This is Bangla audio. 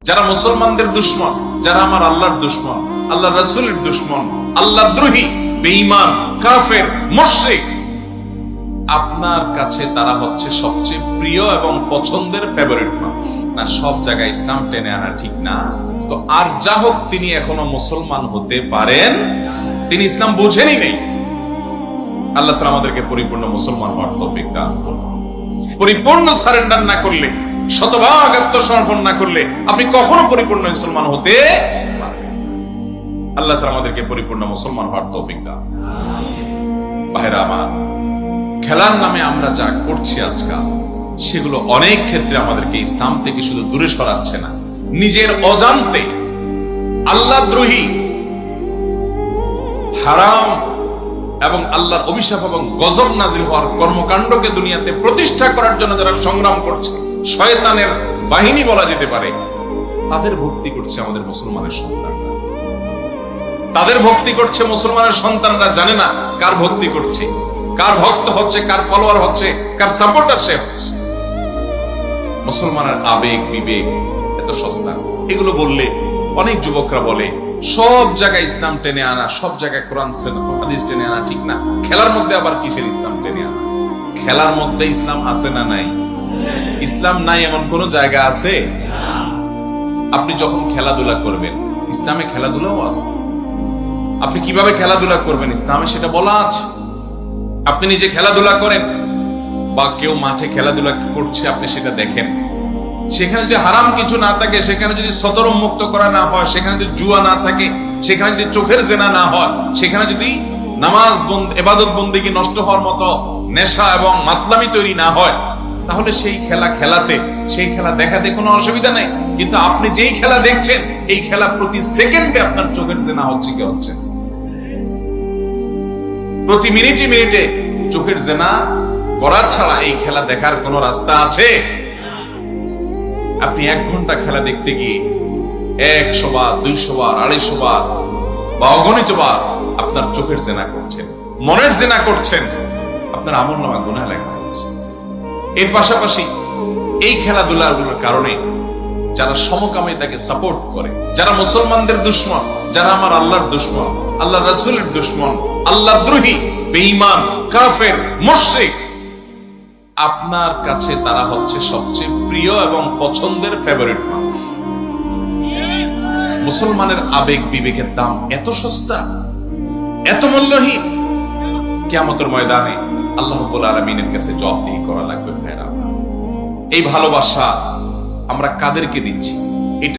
যারা মুসলমানদের দুশ্মন, যারা আমার আল্লাহর দুশ্মন, আল্লাহ রাসূলের দুশ্মন, আল্লাহ দ্রোহী, বেঈমান, কাফের, মুশরিক, আপনার কাছে তারা হচ্ছে সবচেয়ে প্রিয় এবং পছন্দের ফেভারিট মানুষ। না, সব জায়গায় ইসলাম টেনে আনা ঠিক না। তো আর যা হোক, তিনি এখনো মুসলমান হতে পারেন, তিনি ইসলাম বুঝেনই নেই। আল্লাহ তাআলা আমাদেরকে পরিপূর্ণ মুসলমান হওয়ার তৌফিক দান করুন। পরিপূর্ণ সারেন্ডার না করলে, শতভাগ আত্মসমর্পণ না করলে আপনি কখনো পরিপূর্ণ মুসলমান হতে পারবেন। আল্লাহ তাআলা আমাদেরকে পরিপূর্ণ মুসলমান হওয়ার তৌফিক দান। ভাইরা আমার, খেলার নামে আমরা যা করছি আজকাল, সেগুলো অনেক ক্ষেত্রে আমাদেরকে ইসলাম থেকে শুধু দূরে সরাচ্ছে না, নিজের অজান্তে আল্লাহ দ্রোহী, হারাম এবং আল্লাহর অভিশাপ এবং গজব নাজিল হওয়ার কর্মকাণ্ডকে দুনিয়াতে প্রতিষ্ঠা করার জন্য যারা সংগ্রাম করছে, শয়তানের বাহিনী বলা যেতে পারে, তাদের ভক্তি করছে আমাদের মুসলমানের সন্তানরা। তাদের ভক্তি করছে মুসলমানের সন্তানরা, জানে না কার ভক্তি করছে, কার ভক্ত হচ্ছে, কার ফলোয়ার হচ্ছে, কার সাপোর্টার সে হচ্ছে। মুসলমানের আবেগ বিবেক এত সস্তা। এগুলো বললে অনেক যুবকরা বলে সব জায়গায় ইসলাম টেনে আনা, সব জায়গায় কোরআন হাদিস টেনে আনা ঠিক না। খেলার মধ্যে আবার কিসের ইসলাম টেনে আনা? খেলার মধ্যে ইসলাম আছে না নাই? ইসলাম নাই এমন কোন জায়গা আছে? আপনি যখন খেলাধুলা করবেন, ইসলামে খেলাধুলাও আছে। আপনি কিভাবে খেলাধুলা করবেন, ইসলামে সেটা বলা আছে। আপনি নিজে খেলাধুলা করেন বা কেউ মাঠে খেলাধুলা করছে, আপনি সেটা দেখেন। সেখানে যদি হারাম কিছু না থাকে, সেখানে যদি সতরম মুক্ত করা না হয়, সেখানে যদি জুয়া না থাকে, সেখানে যদি চোখের জেনা না হয়, সেখানে যদি নামাজ ইবাদত বন্দেগী নষ্ট হওয়ার মতো নেশা এবং মাতলামি তৈরি না হয়, তাহলে সেই খেলা খেলাতে, সেই খেলা দেখাতে কোনো অসুবিধা নেই। কিন্তু আপনি যেই খেলা দেখছেন, এই খেলা প্রতি সেকেন্ডে আপনার চোখের জেনা হচ্ছে কি হচ্ছে? প্রতি মিনিটে মিনিটে চোখের জেনা করা ছাড়া এই খেলা দেখার কোন রাস্তা আছে? আপনি 1 ঘন্টা খেলা দেখতে গিয়ে 100 বার, 200 বার, 250 বার বা অগণিত বার আপনার চোখের জেনা করছেন, মনের জেনা করছেন, আপনার আমলনামায় গুনাহ লেখা হচ্ছে। এর পাশাপাশি এই খেলাধুলাগুলোর কারণে যারা সমকামিতাকে সাপোর্ট করে, যারা মুসলমানদের দুশ্মন, যারা আমার আল্লাহর দুশ্মন, আল্লাহ রাসূলের দুশ্মন, আল্লাহ দ্রোহী, বেঈমান, কাফের, মুশরিক, আপনার কাছে তারা হচ্ছে সবচেয়ে প্রিয় এবং পছন্দের ফেভারিট মানুষ। মুসলমানের আবেগ বিবেকের দাম এত সস্তা, এত মূল্যহীন, কিয়ামতের ময়দানে আল্লাহ রাব্বুল আলামিনের কাছে জবাবদিহি করা লাগবে। ভাইরা, এই ভালোবাসা আমরা কাদেরকে দিচ্ছি?